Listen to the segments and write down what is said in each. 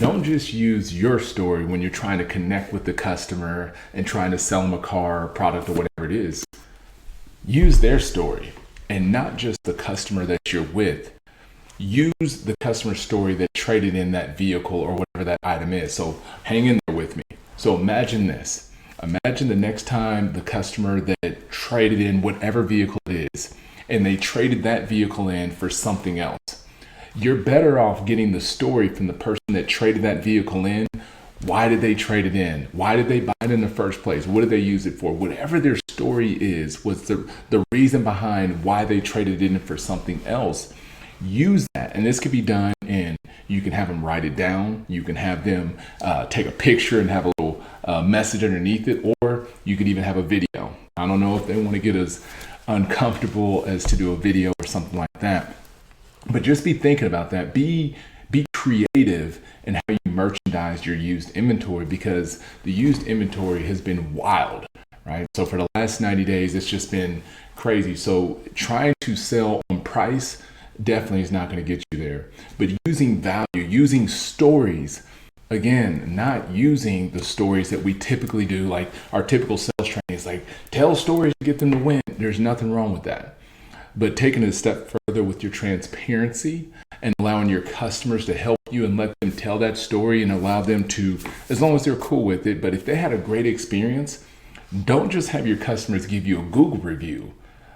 don't just use your story when you're trying to connect with the customer and trying to sell them a car or product or whatever it is. Use their story, and not just the customer that you're with. Use the customer story that traded in that vehicle or whatever that item is. So hang in there with me. So imagine this. Imagine the next time the customer that traded in whatever vehicle it is, and they traded that vehicle in for something else. You're better off getting the story from the person that traded that vehicle in. Why did they trade it in? Why did they buy it in the first place? What did they use it for? Whatever their story is, was the reason behind why they traded it in for something else. Use that. And this could be done in, you can have them write it down. You can have them take a picture and have a little message underneath it, or you could even have a video. I don't know if they want to get as uncomfortable as to do a video or something like that. But just be thinking about that. Be creative in how you merchandise your used inventory, because the used inventory has been wild, right? So for the last 90 days, it's just been crazy. So trying to sell on price definitely is not going to get you there. But using value, using stories, again, not using the stories that we typically do, like our typical sales training is like, tell stories to get them to win. There's nothing wrong with that. But taking it a step further with your transparency and allowing your customers to help you and let them tell that story, and allow them to, as long as they're cool with it. But if they had a great experience, don't just have your customers give you a Google review,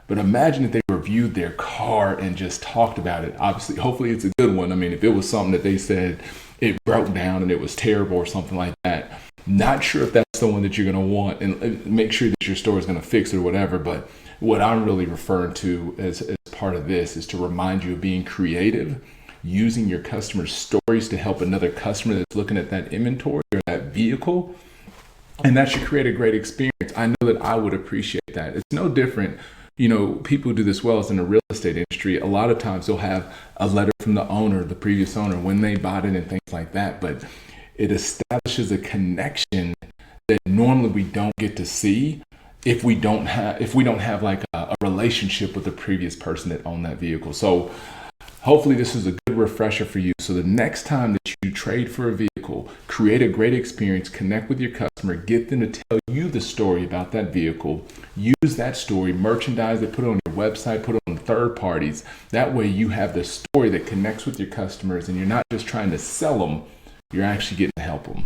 but imagine if they reviewed their car and just talked about it. Obviously, hopefully it's a good one. I mean, if it was something that they said it broke down and it was terrible or something like that, not sure if that's the one that you're going to want, and make sure that your store is going to fix it or whatever. But what I'm really referring to as part of this is to remind you of being creative, using your customers' stories to help another customer that's looking at that inventory or that vehicle. And that should create a great experience. I know that I would appreciate that. It's no different. You know, people who do this well as in the real estate industry. A lot of times they'll have a letter from the owner, the previous owner, when they bought it and things like that. But it establishes a connection that normally we don't get to see if we don't have like a relationship with the previous person that owned that vehicle. So hopefully this is a good refresher for you. So the next time that you trade for a vehicle, create a great experience, connect with your customer, get them to tell you the story about that vehicle, use that story, merchandise it, put it on your website, put it on third parties. That way you have the story that connects with your customers, and you're not just trying to sell them, you're actually getting to help them.